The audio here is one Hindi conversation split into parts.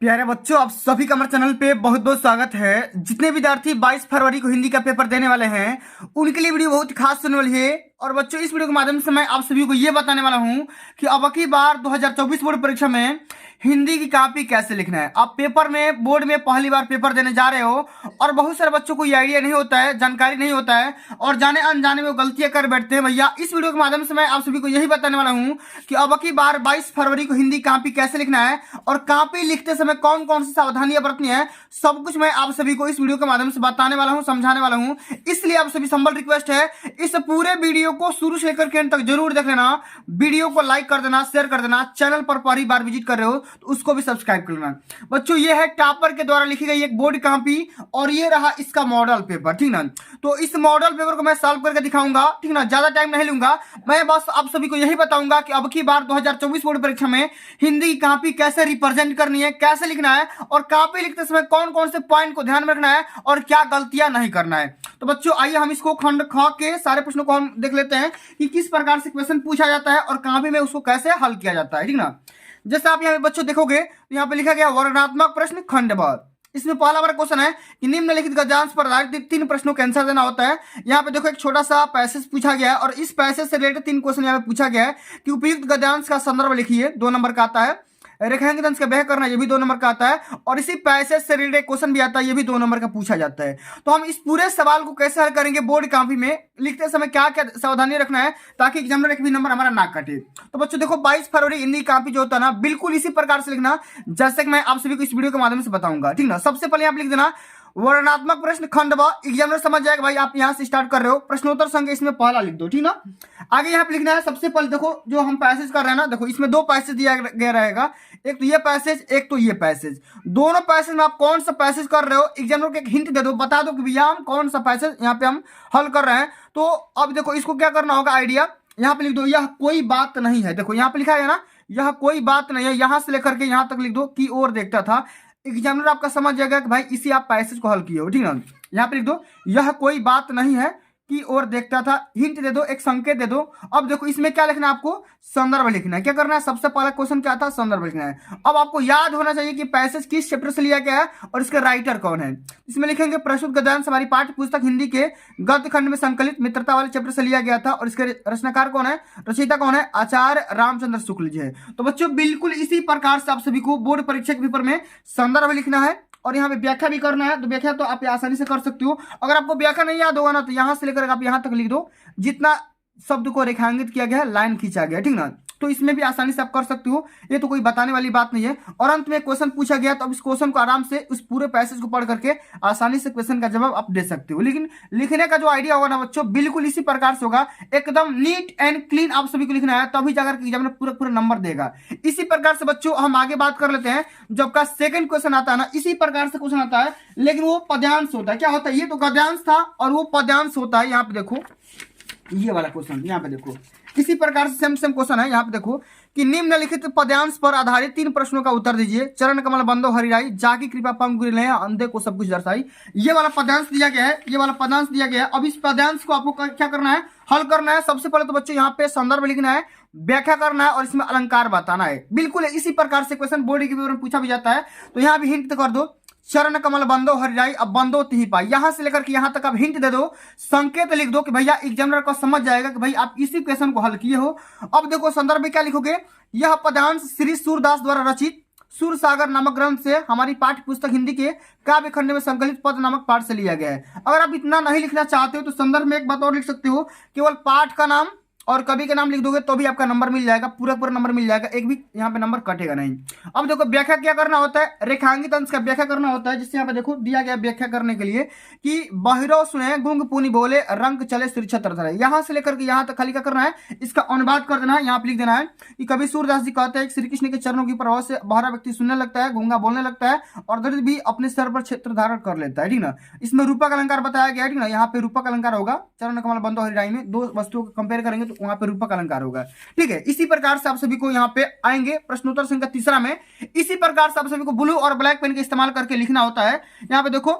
प्यारे बच्चों, आप सभी का हमारे चैनल पे बहुत बहुत स्वागत है। जितने विद्यार्थी 22 फरवरी को हिंदी का पेपर देने वाले हैं उनके लिए वीडियो बहुत खास होने वाली है। और बच्चों, इस वीडियो के माध्यम से मैं आप सभी को ये बताने वाला हूं कि अब की बार 2024 बोर्ड परीक्षा में हिंदी की कॉपी कैसे लिखना है। आप पेपर में बोर्ड में पहली बार पेपर देने जा रहे हो और बहुत सारे बच्चों को ये आइडिया नहीं होता है, जानकारी नहीं होता है और जाने अनजाने में वो गलतियां कर बैठते हैं। भैया, इस वीडियो के माध्यम से मैं आप सभी को यही बताने वाला हूं कि अब की बार 22 फरवरी को हिंदी कॉपी कैसे लिखना है और कॉपी लिखते समय कौन कौन सी सावधानियां बरतनी है, सब कुछ मैं आप सभी को इस वीडियो के माध्यम से बताने वाला हूं, समझाने वाला हूं। इसलिए आप सभी संबल रिक्वेस्ट है, इस पूरे वीडियो को शुरू से लेकर के अंत तक जरूर देख लेना। वीडियो को लाइक कर देना, शेयर कर देना। चैनल पर पहली बार विजिट कर रहे हो तो उसको भी सब्सक्राइब कर लेना। बच्चों, ये है टॉपर के द्वारा लिखी गई एक बोर्ड कॉपी और ये रहा इसका मॉडल पेपर, ठीक ना। तो इस मॉडल पेपर को मैं सॉल्व करके दिखाऊंगा, ठीक ना। ज्यादा टाइम नहीं लूंगा, मैं बस आप सभी को यही बताऊंगा कि अब की बार 2024 बोर्ड परीक्षा में हिंदी की कॉपी कैसे रिप्रेजेंट करनी है, कैसे लिखना है और कॉपी लिखते समय कौन कौन से पॉइंट को ध्यान में रखना है और क्या गलतियां नहीं करना है। तो बच्चों, आइए हम इसको खंड ख के सारे प्रश्नों को हम देख लेते हैं कि किस प्रकार से क्वेश्चन पूछा जाता है और कॉपी में उसको कैसे हल किया जाता है, ठीक ना। जैसे आप यहाँ पे बच्चों देखोगे तो यहाँ पे लिखा गया वर्णनात्मक प्रश्न खंड ब। इसमें पहला बार क्वेश्चन है कि निम्नलिखित गद्यांश पर आधारित 3 प्रश्नों का आंसर देना होता है। यहाँ पे देखो एक छोटा सा पैसेज पूछा गया है और इस पैसेज से रिलेटेड 3 क्वेश्चन यहाँ पे पूछा गया है कि उपयुक्त गद्यांश का संदर्भ लिखिए, 2 नंबर का आता है। रेखांकित अंश का व्यय करना, ये भी 2 नंबर का आता है और इसी पैसेज से रिलेटेड क्वेश्चन भी आता है, ये भी 2 नंबर का पूछा जाता है। तो हम इस पूरे सवाल को कैसे हल करेंगे बोर्ड कॉपी में लिखते समय क्या क्या सावधानी रखना है ताकि एग्जामिनर एक भी नंबर हमारा ना कटे। तो बच्चों देखो, 22 फरवरी हिंदी कॉपी जो होता है ना, बिल्कुल इसी प्रकार से लिखना जैसे कि मैं आप सभी को इस वीडियो के माध्यम से बताऊंगा, ठीक ना। सबसे पहले आप लिख देना वर्णनात्मक प्रश्न खंड ब। एग्जामिनर समझ जाएगा भाई आप यहां से स्टार्ट कर रहे हो, प्रश्नोत्तर संख्या इसमें पहला लिख दो, ठीक ना। आगे यहाँ पे लिखना है, सबसे पहले देखो जो हम पैसेज कर रहे हैं ना, देखो इसमें 2 पैसेज दिया गया रहेगा, एक तो ये पैसेज, एक तो ये पैसेज। दोनों पैसेज में आप कौन सा पैसेज कर रहे हो, एग्जामिनर को एक हिंट दे दो, बता दो कि भैया हम कौन सा पैसेज यहाँ पे हम हल कर रहे हैं। तो अब देखो इसको क्या करना होगा, आइडिया यहाँ पे लिख दो, यह कोई बात नहीं है। देखो यहाँ पे लिखा है ना, यह कोई बात नहीं है, यहां से लेकर के यहां तक लिख दो की ओर देखता था। एग्जामिनर आपका समझ जाएगा कि भाई इसी आप पैसेज को हल किए हो, ठीक ना। यहाँ पे लिख दो यह कोई बात नहीं है की ओर देखता था, हिंट दे दो, एक संकेत दे दो। अब देखो इसमें क्या लिखना है, आपको संदर्भ लिखना है। क्या करना है, सबसे पहला क्वेश्चन क्या था, संदर्भ लिखना है। अब आपको याद होना चाहिए कि पैसेज किस चैप्टर से लिया गया है और इसके राइटर कौन है। इसमें लिखेंगे प्रस्तुत गद्यांश हमारी पाठ्य पुस्तक हिंदी के गद्य खंड में संकलित मित्रता वाले चैप्टर से लिया गया था और इसके रचनाकार कौन है, रचयिता कौन है, आचार्य रामचंद्र शुक्ल जी है। तो बच्चों बिल्कुल इसी प्रकार से आप सभी को बोर्ड परीक्षा के पेपर में संदर्भ लिखना है और यहाँ पे व्याख्या भी करना है। तो व्याख्या तो आप आसानी से कर सकते हो। अगर आपको व्याख्या नहीं याद होगा ना तो यहाँ से लेकर आप यहाँ तक लिख दो जितना शब्द को रेखांकित किया गया है, लाइन खींचा गया, ठीक ना। तो इसमें भी आसानी से आप कर सकते हो, ये तो कोई बताने वाली बात नहीं है। और अंत में क्वेश्चन पूछा गया तो अब इस क्वेश्चन को आराम से उस पूरे पैसेज को पढ़ करके आसानी से क्वेश्चन का जवाब आप दे सकते हो। लेकिन लिखने का जो आइडिया होगा ना बच्चों, बिल्कुल इसी प्रकार से होगा, एकदम नीट एंड क्लीन आप सभी को लिखना है, तभी जाकर एग्जामिनर पूरा पूरा नंबर देगा। इसी प्रकार से बच्चों हम आगे बात कर लेते हैं। जो आपका सेकंड क्वेश्चन आता है ना, इसी प्रकार से क्वेश्चन आता है लेकिन वो पद्यांश होता है। क्या होता है, ये तो गद्यांश था और वो पद्यांश होता है। यहाँ पे देखो ये वाला क्वेश्चन, यहाँ पे देखो इसी प्रकार से सेम क्वेश्चन है। यहाँ पे देखो कि निम्नलिखित पद्यांश पर आधारित 3 प्रश्नों का उत्तर दीजिए। चरण कमल बंदो हरिराई, जाकी कृपा पंख गिरे अंधे को सब कुछ दर्शाई। ये वाला पद्यांश दिया गया है, ये वाला पद्यांश दिया गया है। अब इस पद्यांश को आपको क्या करना है, हल करना है। सबसे पहले तो बच्चों यहाँ पे संदर्भ लिखना है, व्याख्या करना है और इसमें अलंकार बताना है। बिल्कुल इसी प्रकार से क्वेश्चन बोर्ड के पेपर में पूछा भी जाता है। तो यहाँ भी हिंट कर दो, चरण कमल बंदो हरिराई, अब बंदो तिहि पाई, यहां से लेकर के यहां तक आप हिंट दे दो, संकेत लिख दो कि भैया एग्जामिनर को समझ जाएगा कि भाई आप इसी क्वेश्चन को हल किए हो। अब देखो संदर्भ में क्या लिखोगे, यह पद्यांश श्री सूरदास द्वारा रचित सूर सागर नामक ग्रंथ से हमारी पाठ्य पुस्तक हिंदी के काव्य खंड में संकलित पद नामक पाठ से लिया गया है। अगर आप इतना नहीं लिखना चाहते हो तो संदर्भ में एक बात और लिख सकते हो, केवल पाठ का नाम और कवि के नाम लिख दोगे तो भी आपका नंबर मिल जाएगा, पूरा पूरा नंबर मिल जाएगा, एक भी यहाँ पे नंबर कटेगा नहीं। अब देखो व्याख्या क्या करना होता है, रेखांकित अंश का व्याख्या करना होता है, जिससे यहाँ पे देखो दिया गया व्याख्या करने के लिए कि बहिरो सुने गुंग पुनि बोले रंग चले श्री छत्र धरे। यहाँ से लेकर के यहाँ तक खाली क्या करना है, इसका अनुवाद कर देना है। यहाँ पे लिख देना है कि कवि सूरदास जी कहते हैं श्री कृष्ण के चरणों की प्रभाव से बहरा व्यक्ति सुनने लगता है, गूंगा बोलने लगता है और दरिद्र भी अपने सर पर क्षेत्र धारण कर लेता है, ठीक ना। इसमें रूपक अलंकार बताया गया है, ठीक ना। यहाँ पे रूपक अलंकार होगा, चरण कमल बंदो हरिराई में 2 वस्तुओं को कंपेयर करेंगे तो वहां पे रूपक अलंकार होगा, ठीक है। इसी प्रकार से आप सभी को यहाँ पे आएंगे प्रश्नोत्तर संख्या 3 में। इसी प्रकार से आप सभी को ब्लू और ब्लैक पेन का इस्तेमाल करके लिखना होता है। यहाँ पे देखो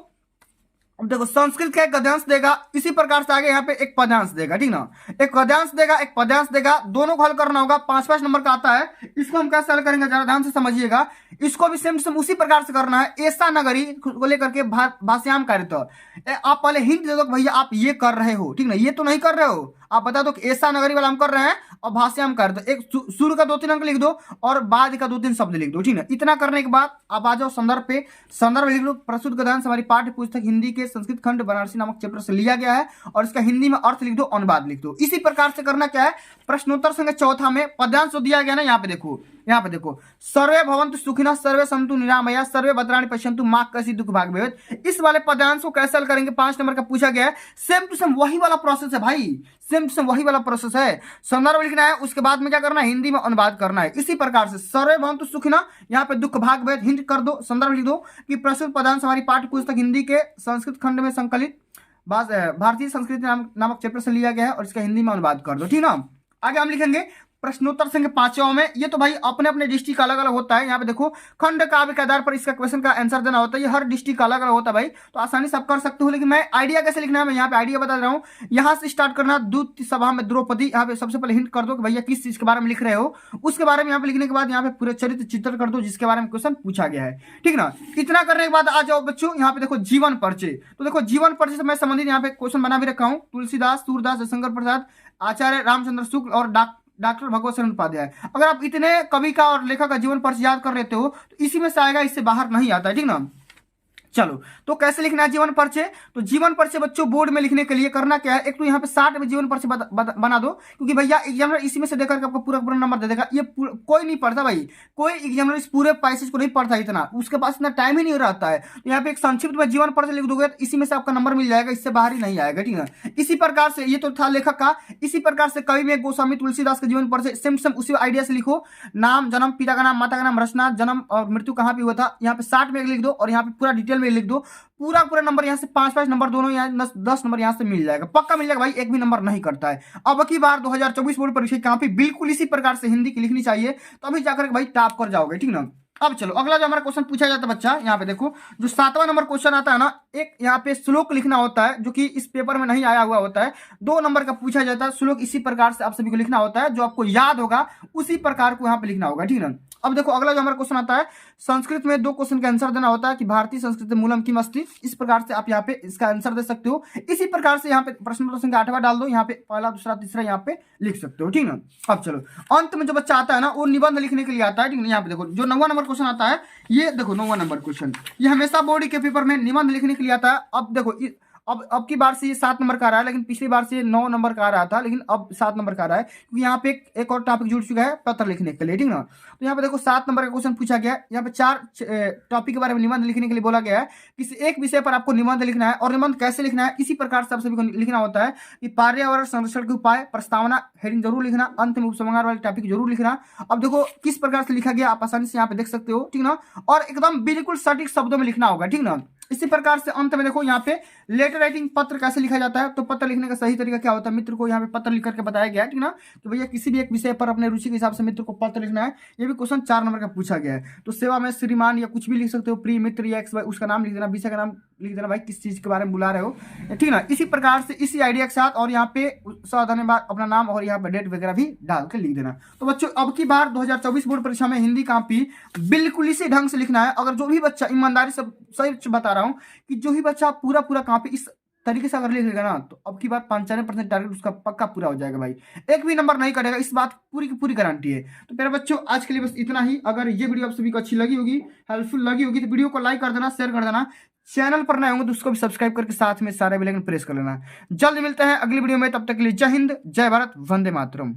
अब देखो संस्कृत का एक गद्यांश देगा, इसी प्रकार से आगे यहाँ पे एक पद्यांश देगा, ठीक ना। एक गद्यांश देगा, एक पद्यांश देगा, दोनों को हल करना होगा। 5-5 नंबर का आता है, इसको हम कैसे हल करेंगे जरा ध्यान से समझिएगा। इसको भी सेम सेम उसी प्रकार से करना है। ऐसा नगरी को लेकर के भाष्याम कार्य। आप पहले हिंट दे दो कि भैया आप ये कर रहे हो, ठीक ना, ये तो नहीं कर रहे हो, आप बता दो कि ऐसा नगरी वाला हम कर रहे हैं और भाष्याम कर दो। एक शुरू का 2-3 अंक लिख दो और बाद का 2-3 शब्द लिख दो, ठीक है। इतना करने के बाद आप आ जाओ संदर्भ पे। संदर्भ लिख लो, प्रस्तुत गद्यांश हमारी पाठ्य पुस्तक हिंदी के संस्कृत खंड बनारसी नामक चैप्टर से लिया गया है और इसका हिंदी में अर्थ लिख दो, अनुवाद लिख दो। इसी प्रकार से करना क्या है, प्रश्नोत्तर संख्या चौथा में पद्यांश जो दिया गया ना, यहाँ पे देखो, यहाँ पे देखो, सर्वे भवन्तु सुखिनः सर्वे सन्तु निरामया सर्वे भद्राणि पश्यन्तु मा कश्चित् दुःख भाग् भवेत्। इस वाले पद्यांश को कैसे हल करेंगे, 5 नंबर का पूछा गया है। सेम टू सेम वही वाला प्रोसेस है भाई, सेम टू सेम वही वाला प्रोसेस है। संदर्भ लिखना है, उसके बाद में क्या करना है, हिंदी में अनुवाद करना है। इसी प्रकार से सर्वे भवन्तु सुखिनः, यहाँ पे दुःख भाग् भवेत् हिंट कर दो, संदर्भ लिख दो कि प्रस्तुत पद्यांश हमारी पाठ्य पुस्तक हिंदी के संस्कृत खंड में संकलित भारतीय संस्कृति नामक चैप्टर से लिया गया है और इसका हिंदी में अनुवाद कर दो, ठीक ना। आगे हम लिखेंगे प्रश्नोत्तर संख्या 5वां में। ये तो भाई अपने अपने डिस्ट्रिक्ट का अलग अलग होता है। यहाँ पे देखो, खंड काव्य के आधार पर इसका क्वेश्चन का आंसर देना होता है। ये हर डिस्ट्रिक्ट का अलग अलग होता है भाई, तो आसानी से आप कर सकते हो। लेकिन मैं आइडिया कैसे लिखना है, मैं यहाँ पे आइडिया बता रहा हूँ। यहाँ से स्टार्ट करना, दूत सभा में द्रौपदी, यहाँ पे सबसे पहले हिंट कर दो कि भैया किस चीज के बारे में लिख रहे हो। उसके बारे में यहाँ पे लिखने के बाद यहाँ पे पूरे चरित्र चित्र कर दो जिसके बारे में क्वेश्चन पूछा गया है, ठीक ना। इतना करने के बाद आ जाओ बच्चों, यहाँ पे देखो जीवन परिचय। तो देखो जीवन परिचय से मैं संबंधित यहाँ पे क्वेश्चन बना भी रखा हूँ। तुलसीदास, सूरदास, जयशंकर प्रसाद, आचार्य रामचंद्र शुक्ल और डॉक्टर भगवत शरण उपाध्याय। अगर आप इतने कवि का और लेखक का जीवन परिचय याद कर लेते हो तो इसी में से आएगा, इससे बाहर नहीं आता है, ठीक ना। चलो, तो कैसे लिखना है जीवन परिचय। तो जीवन परिचय बच्चों बोर्ड में लिखने के लिए करना क्या है, एक तो यहाँ पे 60 में जीवन परिचय बना दो, क्योंकि भैया एग्जामिनर इसी में से देकर के आपको पूरा पूरा नंबर दे देगा। ये कोई नहीं पढ़ता भाई, कोई एग्जामिनर इस पूरे पैसेज को नहीं पढ़ता, इतना उसके पास इतना टाइम ही नहीं रहता है। तो यहाँ पे एक संक्षिप्त में जीवन परिचय लिख दोगे तो इसी में से आपका नंबर मिल जाएगा, इससे बाहर ही नहीं आएगा, ठीक है। इसी प्रकार से ये तो था लेखक का। इसी प्रकार से कवि में गोस्वामी तुलसीदास का जीवन परिचय सेम सेम उसी आइडिया से लिखो। नाम, जन्म, पिता का नाम, माता का नाम, रचना, जन्म और मृत्यु कहाँ पे हुआ था, यहाँ पे 60 में लिख दो और यहाँ पे पूरा डिटेल में लिख दो। पूरा पूरा नंबर यहाँ से 5-5 नंबर दोनों, यहाँ 10 नंबर यहाँ से मिल जाएगा, पक्का मिल जाएगा भाई, एक भी नंबर नहीं करता है। अब की बार 2024 बोर्ड परीक्षा कॉपी बिल्कुल इसी प्रकार से हिंदी की लिखनी चाहिए, तो अभी जाकर भाई टॉप कर जाओगे, ठीक ना। अब चलो अगला जो हमारा क्वेश्चन पूछा जाता है बच्चा, यहाँ पे देखो जो 7वां नंबर क्वेश्चन आता है ना, एक यहाँ पे श्लोक लिखना होता है जो कि इस पेपर में नहीं आया हुआ होता है। 2 नंबर का पूछा जाता है श्लोक, इसी प्रकार से आप सभी को लिखना होता है, जो आपको याद होगा उसी प्रकार को यहाँ पे लिखना होगा, ठीक ना। अब देखो अगला जो हमारा क्वेश्चन आता है, संस्कृत में 2 क्वेश्चन का आंसर देना होता है कि भारतीय संस्कृति मूलम किम अस्ति। इस प्रकार से आप यहाँ पे इसका आंसर दे सकते हो। इसी प्रकार से यहाँ पे प्रश्न संख्या 8वां डाल दो, यहाँ पे पहला, दूसरा, तीसरा यहाँ पे लिख सकते हो, ठीक ना। अब चलो अंत में जो बच्चा आता है ना, वो निबंध लिखने के लिए आता है, ठीक है। यहाँ पे देखो जो 9वां नंबर क्वेश्चन आता है, ये देखो 9वां नंबर क्वेश्चन, ये हमेशा बोर्ड के पेपर में निबंध लिखने के लिए आता है। अब देखो अब की बार से ये 7 नंबर का आ रहा है, लेकिन पिछली बार से ये 9 नंबर का आ रहा था, लेकिन अब 7 नंबर का आ रहा है, क्योंकि यहाँ पे एक और टॉपिक जुड़ चुका है पत्र लिखने के लिए, ठीक ना। तो यहाँ पे देखो 7 नंबर का क्वेश्चन पूछा गया है। यहाँ पे 4 टॉपिक के बारे में निबंध लिखने के लिए बोला गया है। किसी एक विषय पर आपको निबंध लिखना है, और निबंध कैसे लिखना है, इसी प्रकार से आप सभी को लिखना होता है कि पर्यावरण संरक्षण के उपाय, प्रस्तावना, हेडिंग जरूर लिखना, अंत में उपसंहार वाले टॉपिक जरूर लिखना। अब देखो किस प्रकार से लिखा गया आप आसानी से यहाँ पे देख सकते हो, ठीक ना, और एकदम बिल्कुल सटीक शब्दों में लिखना होगा, ठीक ना। इसी प्रकार से अंत में देखो यहाँ पे लेटर राइटिंग, पत्र कैसे लिखा जाता है। तो पत्र लिखने का सही तरीका क्या होता है, मित्र को यहाँ पे पत्र लिख करके बताया गया है, ठीक ना। तो भैया किसी भी एक विषय पर अपने रुचि के हिसाब से मित्र को पत्र लिखना है। ये भी क्वेश्चन 4 नंबर का पूछा गया है। तो सेवा में श्रीमान या कुछ भी लिख सकते हो, प्रिय मित्र या एक्स, उसका नाम लिख देना, विषय का नाम लिख देना, भाई किस चीज के बारे में बुला रहे हो, ठीक ना। इसी प्रकार से इसी आइडिया के साथ, और यहाँ पे धन्यवाद अपना नाम और यहाँ पे डेट वगैरह भी डाल के लिख देना। तो बच्चों अब की बार 2024 बोर्ड परीक्षा में हिंदी कॉपी बिल्कुल इसी ढंग से लिखना है। अगर जो भी बच्चा, ईमानदारी से सही बता रहा हूँ कि जो भी बच्चा पूरा पूरा कॉपी इस तरीके से अगर लिखेगा ना, तो अब की बार 95% टारगेट उसका पक्का पूरा हो जाएगा भाई, एक भी नंबर नहीं कटेगा, इस बात पूरी की पूरी गारंटी है। तो मेरे बच्चों आज के लिए बस इतना ही। अगर ये वीडियो आप सभी को अच्छी लगी होगी, हेल्पफुल लगी होगी, तो वीडियो को लाइक कर देना, शेयर कर देना, चैनल पर नए होंगे तो उसको भी सब्सक्राइब करके साथ में सारे बेल आइकन प्रेस कर लेना। जल्द मिलते हैं अगली वीडियो में, तब तक के लिए जय हिंद, जय भारत, वंदे मातरम।